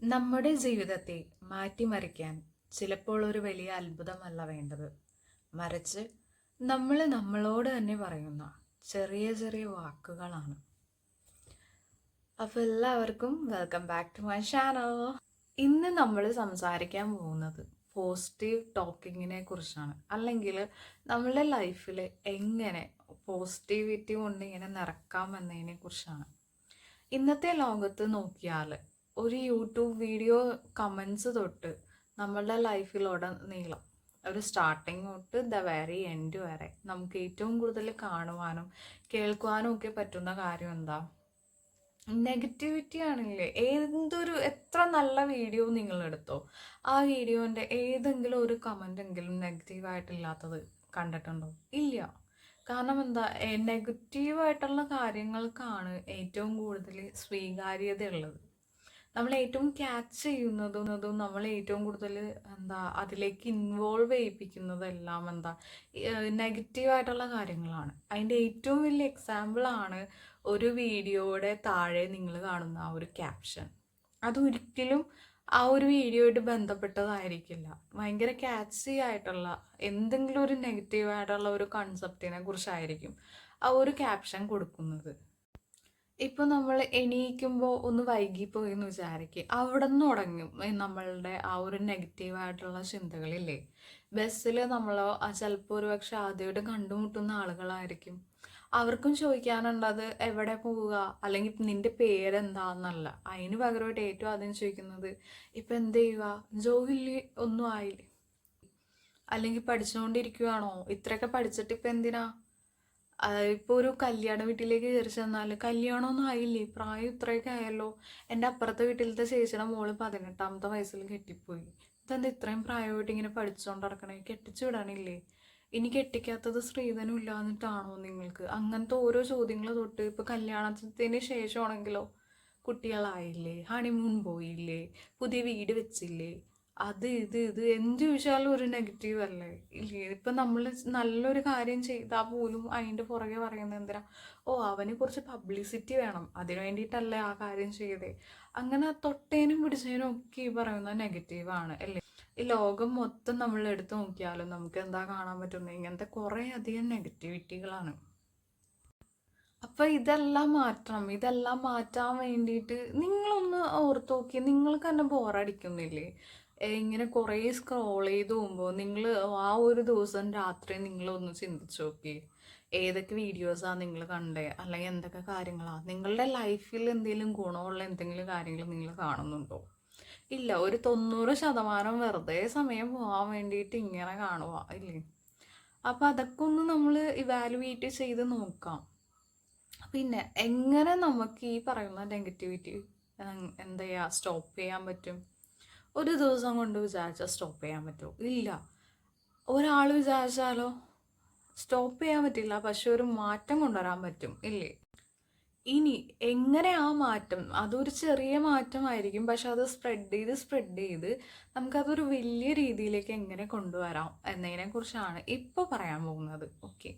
നമ്മുടെ ജീവിതത്തെ മാറ്റിമറിക്കാൻ ചിലപ്പോൾ ഒരു വലിയ അത്ഭുതമല്ല വേണ്ടത്, മറിച്ച് നമ്മൾ നമ്മളോട് തന്നെ പറയുന്ന ചെറിയ ചെറിയ വാക്കുകളാണ്. അപ്പോൾ എല്ലാവർക്കും welcome back to my channel. ഇന്ന് നമ്മൾ സംസാരിക്കാൻ പോകുന്നത് പോസിറ്റീവ് ടോക്കിങ്ങിനെ കുറിച്ചാണ്. അല്ലെങ്കിൽ നമ്മളുടെ ലൈഫിൽ എങ്ങനെ പോസിറ്റിവിറ്റി കൊണ്ട് ഇങ്ങനെ നിറക്കാം എന്നതിനെ കുറിച്ചാണ്. ഇന്നത്തെ ലോകത്ത് നോക്കിയാൽ ഒരു യൂട്യൂബ് വീഡിയോ കമൻസ് തൊട്ട് നമ്മളുടെ ലൈഫിലുടനീളം ഒരു സ്റ്റാർട്ടിങ് തൊട്ട് ദ വെരി എൻഡ് വരെ നമുക്ക് ഏറ്റവും കൂടുതൽ കാണുവാനും കേൾക്കുവാനും ഒക്കെ പറ്റുന്ന കാര്യം എന്താ? നെഗറ്റിവിറ്റി ആണില്ലേ. എത്ര നല്ല വീഡിയോ നിങ്ങൾ എടുത്തോ, ആ വീഡിയോൻ്റെ ഏതെങ്കിലും ഒരു കമൻ്റ് എങ്കിലും നെഗറ്റീവായിട്ടില്ലാത്തത് കണ്ടിട്ടുണ്ടോ? ഇല്ല. കാരണം എന്താ, നെഗറ്റീവായിട്ടുള്ള കാര്യങ്ങൾക്കാണ് ഏറ്റവും കൂടുതൽ സ്വീകാര്യത ഉള്ളത്. നമ്മൾ ഏറ്റവും ക്യാച്ച് ചെയ്യുന്നതും നമ്മൾ ഏറ്റവും കൂടുതൽ അതിലേക്ക് ഇൻവോൾവ് ചെയ്യിപ്പിക്കുന്നതെല്ലാം നെഗറ്റീവായിട്ടുള്ള കാര്യങ്ങളാണ്. അതിൻ്റെ ഏറ്റവും വലിയ എക്സാമ്പിളാണ് ഒരു വീഡിയോയുടെ താഴെ നിങ്ങൾ കാണുന്ന ആ ഒരു ക്യാപ്ഷൻ. അതൊരിക്കലും ആ ഒരു വീഡിയോയായിട്ട് ബന്ധപ്പെട്ടതായിരിക്കില്ല. ഭയങ്കര ക്യാച്ചി ആയിട്ടുള്ള എന്തെങ്കിലും ഒരു നെഗറ്റീവായിട്ടുള്ള ഒരു കൺസെപ്റ്റിനെ കുറിച്ചായിരിക്കും ആ ഒരു ക്യാപ്ഷൻ കൊടുക്കുന്നത്. ഇപ്പോൾ നമ്മൾ എണീക്കുമ്പോൾ ഒന്ന് വൈകിപ്പോയി എന്ന് വിചാരിക്കുക, അവിടെ നിന്ന് തുടങ്ങും നമ്മളുടെ ആ ഒരു നെഗറ്റീവായിട്ടുള്ള ചിന്തകളില്ലേ. ബസ്സിൽ നമ്മൾ ചിലപ്പോൾ ഒരു പക്ഷെ ആദ്യമായിട്ട് കണ്ടുമുട്ടുന്ന ആളുകളായിരിക്കും. അവർക്കും ചോദിക്കാനുണ്ടത് എവിടെ പോവുക, അല്ലെങ്കിൽ നിന്റെ പേരെന്താന്നല്ല. അതിന് പകരമായിട്ട് ഏറ്റവും ആദ്യം ചോദിക്കുന്നത് ഇപ്പം എന്ത് ചെയ്യുക, ജോലി ഒന്നും ആയില്ലേ, അല്ലെങ്കിൽ പഠിച്ചുകൊണ്ടിരിക്കുകയാണോ, ഇത്രയൊക്കെ പഠിച്ചിട്ട് ഇപ്പം എന്തിനാ. ഇപ്പോൾ ഒരു കല്യാണ വീട്ടിലേക്ക് കയറി ചെന്നാൽ കല്യാണമൊന്നും ആയില്ലേ, പ്രായം ഇത്രയൊക്കെ ആയല്ലോ. എൻ്റെ അപ്പുറത്തെ വീട്ടിലത്തെ ചേച്ചിയുടെ മോള് 18ാമത്തെ വയസ്സിൽ കെട്ടിപ്പോയി. ഇതെന്താ ഇത്രയും പ്രായമായിട്ട് ഇങ്ങനെ പഠിച്ചുകൊണ്ട് നടക്കണേ, കെട്ടിച്ചു വിടാനില്ലേ, ഇനി കെട്ടിക്കാത്തത് സ്ത്രീധനം ഇല്ലാന്നിട്ടാണോ നിങ്ങൾക്ക്? അങ്ങനത്തെ ഓരോ ചോദ്യങ്ങൾ തൊട്ട് ഇപ്പോൾ കല്യാണത്തിന് ശേഷമാണെങ്കിലോ കുട്ടികളായില്ലേ, ഹണിമൂൺ പോയില്ലേ, പുതിയ വീട് വെച്ചില്ലേ, അത് ഇത് എന്ത് ചോദിച്ചാലും ഒരു നെഗറ്റീവ് അല്ലേ. ഇല്ലേ, ഇപ്പം നമ്മൾ നല്ലൊരു കാര്യം ചെയ്താൽ പോലും അതിൻ്റെ പുറകെ പറയുന്നത് എന്തിനാ, അവന് കുറച്ച് പബ്ലിസിറ്റി വേണം, അതിനു വേണ്ടിയിട്ടല്ലേ ആ കാര്യം ചെയ്തേ. അങ്ങനെ തൊട്ടേനും പിടിച്ചതിനും ഒക്കെ ഈ പറയുന്ന നെഗറ്റീവാണ് അല്ലേ. ഈ ലോകം മൊത്തം നമ്മൾ എടുത്ത് നോക്കിയാലും നമുക്ക് എന്താ കാണാൻ പറ്റുന്നത്, ഇങ്ങനത്തെ കുറേ അധികം നെഗറ്റിവിറ്റികളാണ്. അപ്പം ഇതെല്ലാം മാറ്റാൻ വേണ്ടിയിട്ട് നിങ്ങളൊന്ന് ഓർത്ത് നോക്കി, നിങ്ങൾക്ക് തന്നെ ബോറടിക്കുന്നില്ലേ? ഇങ്ങനെ കുറേ സ്ക്രോൾ ചെയ്ത് പോകുമ്പോൾ നിങ്ങൾ ആ ഒരു ദിവസം രാത്രി നിങ്ങളൊന്ന് ചിന്തിച്ച് നോക്കി, ഏതൊക്കെ വീഡിയോസാണ് നിങ്ങൾ കണ്ടേ, അല്ലെങ്കിൽ എന്തൊക്കെ കാര്യങ്ങളാണ് നിങ്ങളുടെ ലൈഫിൽ എന്തെങ്കിലും ഗുണമുള്ള എന്തെങ്കിലും കാര്യങ്ങൾ നിങ്ങൾ കാണുന്നുണ്ടോ? ഇല്ല. ഒരു 90% വെറുതെ സമയം പോകാൻ വേണ്ടിയിട്ട് ഇങ്ങനെ കാണുക ഇല്ലേ. അപ്പം അതൊക്കെ ഒന്ന് നമ്മൾ ഇവാലുവേറ്റ് ചെയ്ത് നോക്കാം. പിന്നെ എങ്ങനെ നമുക്ക് ഈ പറയുന്ന നെഗറ്റിവിറ്റി എന്താ ചെയ്യുക, സ്റ്റോപ്പ് ചെയ്യാൻ പറ്റും? ഒരു ദിവസം കൊണ്ട് വിചാരിച്ചാൽ സ്റ്റോപ്പ് ചെയ്യാൻ പറ്റുമോ? ഇല്ല. ഒരാൾ വിചാരിച്ചാലോ സ്റ്റോപ്പ് ചെയ്യാൻ പറ്റില്ല, പക്ഷെ ഒരു മാറ്റം കൊണ്ടുവരാൻ പറ്റും ഇല്ലേ. ഇനി എങ്ങനെ ആ മാറ്റം, അതൊരു ചെറിയ മാറ്റമായിരിക്കും, പക്ഷെ അത് സ്പ്രെഡ് ചെയ്ത് നമുക്കതൊരു വലിയ രീതിയിലേക്ക് എങ്ങനെ കൊണ്ടുവരാം എന്നതിനെ കുറിച്ചാണ് ഇപ്പോൾ പറയാൻ പോകുന്നത്. ഓക്കെ,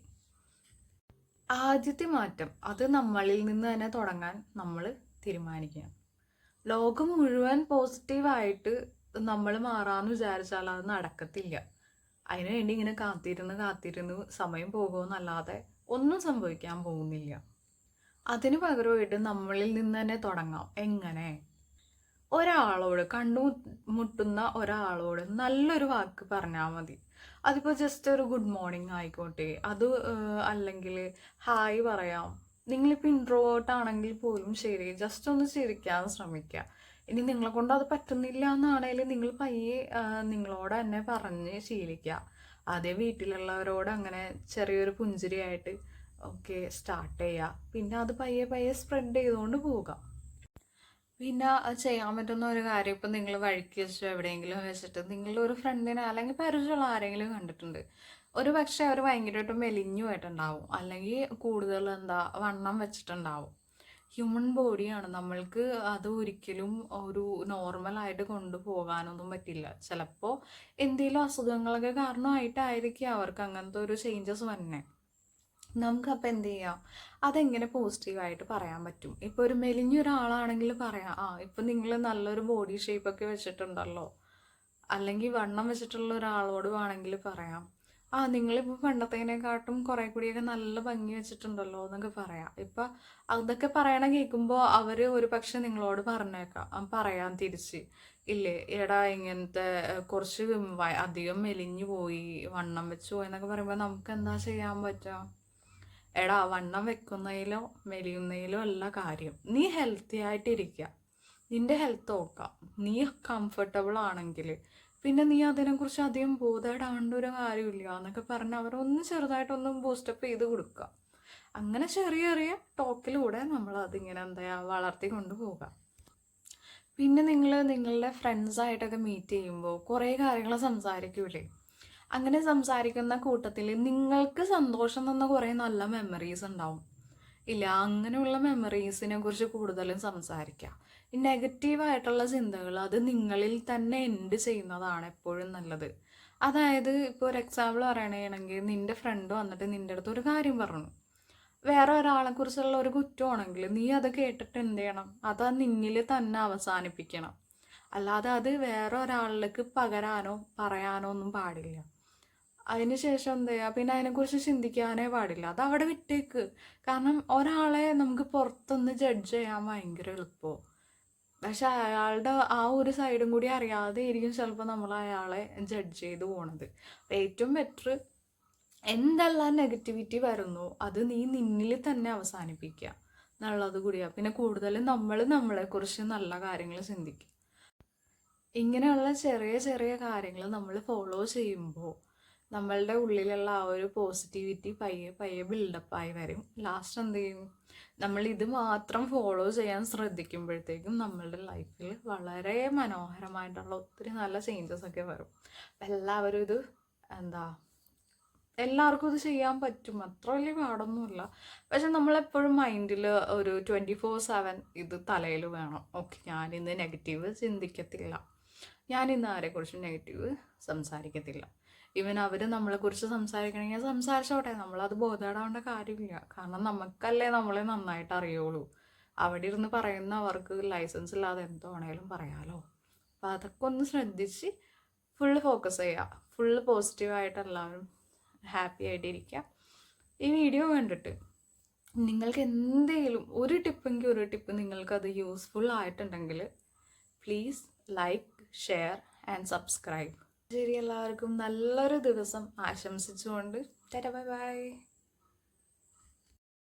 ആദ്യത്തെ മാറ്റം അത് നമ്മളിൽ നിന്ന് തന്നെ തുടങ്ങാൻ നമ്മൾ തീരുമാനിക്കണം. ലോകം മുഴുവൻ പോസിറ്റീവായിട്ട് നമ്മൾ മാറാമെന്ന് വിചാരിച്ചാൽ അത് നടക്കത്തില്ല. അതിനു വേണ്ടി ഇങ്ങനെ കാത്തിരുന്ന് സമയം പോകുമെന്നല്ലാതെ ഒന്നും സംഭവിക്കാൻ പോകുന്നില്ല. അതിന് പകരമായിട്ട് നമ്മളിൽ നിന്ന് തന്നെ തുടങ്ങാം. എങ്ങനെ? ഒരാളോട്, കണ്ടുമുട്ടുന്ന ഒരാളോട് നല്ലൊരു വാക്ക് പറഞ്ഞാൽ മതി. അതിപ്പോൾ ജസ്റ്റ് ഒരു ഗുഡ് മോർണിംഗ് ആയിക്കോട്ടെ, അത് അല്ലെങ്കിൽ ഹായ് പറയാം. നിങ്ങളിപ്പോൾ ഇൻട്രോവേർട്ട് ആണെങ്കിൽ പോലും ശരി, ജസ്റ്റ് ഒന്ന് ചിരിക്കാൻ ശ്രമിക്കുക. ഇനി നിങ്ങളെ കൊണ്ട് അത് പറ്റുന്നില്ല എന്നാണെങ്കിൽ നിങ്ങൾ പയ്യെ നിങ്ങളോട് തന്നെ പറഞ്ഞ് ശീലിക്കുക. അതേ വീട്ടിലുള്ളവരോട് അങ്ങനെ ചെറിയൊരു പുഞ്ചിരിയായിട്ട് ഓക്കെ സ്റ്റാർട്ട് ചെയ്യുക. പിന്നെ അത് പയ്യെ സ്പ്രെഡ് ചെയ്തുകൊണ്ട് പോവുക. പിന്നെ ചെയ്യാൻ പറ്റുന്ന ഒരു കാര്യം, ഇപ്പം നിങ്ങൾ വഴിക്ക് വെച്ചോ എവിടെയെങ്കിലും വെച്ചിട്ട് നിങ്ങളുടെ ഒരു ഫ്രണ്ടിനെ അല്ലെങ്കിൽ പരിചയമുള്ള ആരെങ്കിലും കണ്ടിട്ടുണ്ട്. ഒരു പക്ഷേ അവർ ഭയങ്കരമായിട്ട് മെലിഞ്ഞു പോയിട്ടുണ്ടാവും, അല്ലെങ്കിൽ കൂടുതൽ വണ്ണം വെച്ചിട്ടുണ്ടാവും. ഹ്യൂമൻ ബോഡിയാണ്, നമ്മൾക്ക് അത് ഒരിക്കലും ഒരു നോർമലായിട്ട് കൊണ്ടുപോകാനൊന്നും പറ്റില്ല. ചിലപ്പോൾ എന്തെങ്കിലും അസുഖങ്ങളൊക്കെ കാരണമായിട്ടായിരിക്കും അവർക്ക് അങ്ങനത്തെ ഒരു ചേഞ്ചസ് വന്നെ. നമുക്കപ്പോൾ എന്ത് ചെയ്യാം, അതെങ്ങനെ പോസിറ്റീവായിട്ട് പറയാൻ പറ്റും. ഇപ്പോൾ ഒരു മെലിഞ്ഞൊരാളാണെങ്കിൽ പറയാം, ഇപ്പം നിങ്ങൾ നല്ലൊരു ബോഡി ഷേപ്പൊക്കെ വെച്ചിട്ടുണ്ടല്ലോ, അല്ലെങ്കിൽ വണ്ണം വെച്ചിട്ടുള്ള ഒരാളോട് വേണമെങ്കിൽ പറയാം, നിങ്ങളിപ്പോൾ പണ്ടത്തേനെക്കാട്ടും കുറേ കൂടിയൊക്കെ നല്ല ഭംഗി വെച്ചിട്ടുണ്ടല്ലോ എന്നൊക്കെ പറയാം. ഇപ്പം അതൊക്കെ പറയണ കേൾക്കുമ്പോൾ അവർ ഒരു പക്ഷെ നിങ്ങളോട് പറയാൻ തിരിച്ച്, ഇല്ലേ എടാ ഇങ്ങനത്തെ കുറച്ച് അധികം മെലിഞ്ഞു പോയി, വണ്ണം വെച്ച് പോയി എന്നൊക്കെ പറയുമ്പോൾ നമുക്ക് എന്താ ചെയ്യാൻ പറ്റുക? എടാ വണ്ണം വെക്കുന്നതിലോ മെലിയുന്നതിലോ അല്ല കാര്യം, നീ ഹെൽത്തി ആയിട്ടിരിക്കുക, നിന്റെ ഹെൽത്ത് നോക്കാം. നീ കംഫർട്ടബിൾ ആണെങ്കിൽ പിന്നെ നീ അതിനെക്കുറിച്ച് അധികം ബോധേടാവേണ്ട ഒരു കാര്യമില്ല എന്നൊക്കെ പറഞ്ഞ് അവരൊന്ന് ചെറുതായിട്ടൊന്നും ബൂസ്റ്റപ്പ് ചെയ്ത് കൊടുക്കുക. അങ്ങനെ ചെറിയ ചെറിയ ടോക്കിലൂടെ നമ്മൾ അതിങ്ങനെ വളർത്തി കൊണ്ടുപോകാം. പിന്നെ നിങ്ങൾ നിങ്ങളുടെ ഫ്രണ്ട്സായിട്ടൊക്കെ മീറ്റ് ചെയ്യുമ്പോൾ കുറേ കാര്യങ്ങൾ സംസാരിക്കൂലേ? അങ്ങനെ സംസാരിക്കുന്ന കൂട്ടത്തിൽ നിങ്ങൾക്ക് സന്തോഷം തന്ന കുറേ നല്ല മെമ്മറീസ് ഉണ്ടാവും ഇല്ല? അങ്ങനെയുള്ള മെമ്മറീസിനെ കുറിച്ച് കൂടുതലും സംസാരിക്കുക. ഈ നെഗറ്റീവായിട്ടുള്ള ചിന്തകൾ അത് നിങ്ങളിൽ തന്നെ എൻഡ് ചെയ്യുന്നതാണ് എപ്പോഴും നല്ലത്. അതായത് ഇപ്പോൾ ഒരു എക്സാമ്പിൾ പറയണമെങ്കിൽ, നിൻ്റെ ഫ്രണ്ട് വന്നിട്ട് നിൻ്റെ അടുത്ത് ഒരു കാര്യം പറഞ്ഞു, വേറെ ഒരാളെക്കുറിച്ചുള്ള ഒരു കുറ്റമാണെങ്കിൽ നീ അത് കേട്ടിട്ട് എന്ത് ചെയ്യണം, അത് നിന്നിൽ തന്നെ അവസാനിപ്പിക്കണം. അല്ലാതെ അത് വേറെ ഒരാളിലേക്ക് പകരാനോ പറയാനോ ഒന്നും പാടില്ല. അതിനുശേഷം എന്ത് ചെയ്യുക, പിന്നെ അതിനെക്കുറിച്ച് ചിന്തിക്കാനേ പാടില്ല, അത് അവിടെ വിട്ടേക്ക്. കാരണം ഒരാളെ നമുക്ക് പുറത്തുനിന്ന് ജഡ്ജ് ചെയ്യാൻ ഭയങ്കര എളുപ്പമോ, പക്ഷെ അയാളുടെ ആ ഒരു സൈഡും കൂടി അറിയാതെ ആയിരിക്കും ചിലപ്പോൾ നമ്മൾ അയാളെ ജഡ്ജ് ചെയ്ത് പോണത്. ഏറ്റവും ബെറ്റർ എന്തെല്ലാം നെഗറ്റിവിറ്റി വരുന്നു അത് നീ നിന്നിൽ തന്നെ അവസാനിപ്പിക്കുക എന്നുള്ളത് കൂടിയാണ്. പിന്നെ കൂടുതലും നമ്മളെക്കുറിച്ച് നല്ല കാര്യങ്ങൾ ചിന്തിക്കുക. ഇങ്ങനെയുള്ള ചെറിയ ചെറിയ കാര്യങ്ങൾ നമ്മൾ ഫോളോ ചെയ്യുമ്പോൾ നമ്മളുടെ ഉള്ളിലുള്ള ആ ഒരു പോസിറ്റിവിറ്റി പയ്യെ പയ്യെ ബിൽഡപ്പായി വരും. ലാസ്റ്റ് എന്ത് ചെയ്യും, നമ്മൾ ഇത് മാത്രം ഫോളോ ചെയ്യാൻ ശ്രദ്ധിക്കുമ്പോഴത്തേക്കും നമ്മളുടെ ലൈഫിൽ വളരെ മനോഹരമായിട്ടുള്ള ഒത്തിരി നല്ല ചേഞ്ചസ് ഒക്കെ വരും. അപ്പം എല്ലാവരും ഇത് എല്ലാവർക്കും ഇത് ചെയ്യാൻ പറ്റും, അത്ര വലിയ പാടൊന്നുമില്ല. പക്ഷെ നമ്മളെപ്പോഴും മൈൻഡിൽ ഒരു 24/7 ഇത് തലയിൽ വേണം. ഓക്കെ, ഞാനിന്ന് നെഗറ്റീവ് ചിന്തിക്കത്തില്ല, ഞാനിന്ന് ആരെക്കുറിച്ചും നെഗറ്റീവ് സംസാരിക്കത്തില്ല. ഈവൻ അവർ നമ്മളെക്കുറിച്ച് സംസാരിക്കണമെങ്കിൽ സംസാരിച്ചോട്ടെ, നമ്മളത് ബോധേടാവേണ്ട കാര്യമില്ല. കാരണം നമുക്കല്ലേ നമ്മളെ നന്നായിട്ട് അറിയുള്ളൂ. അവിടെ ഇരുന്ന് പറയുന്ന അവർക്ക് ലൈസൻസ് ഇല്ലാതെ എന്തോ ആണെങ്കിലും പറയാമല്ലോ. അപ്പോൾ അതൊക്കെ ഒന്ന് ശ്രദ്ധിച്ച് ഫുള്ള് ഫോക്കസ് ചെയ്യുക, ഫുള്ള് പോസിറ്റീവായിട്ട് എല്ലാവരും ഹാപ്പി ആയിട്ടിരിക്കുക. ഈ വീഡിയോ കണ്ടിട്ട് നിങ്ങൾക്ക് എന്തെങ്കിലും ഒരു ടിപ്പ് നിങ്ങൾക്കത് യൂസ്ഫുൾ ആയിട്ടുണ്ടെങ്കിൽ please like, share and subscribe. ശരി, എല്ലാവർക്കും നല്ലൊരു ദിവസം ആശംസിച്ചുകൊണ്ട് ടാറ്റാ ബൈ ബൈ.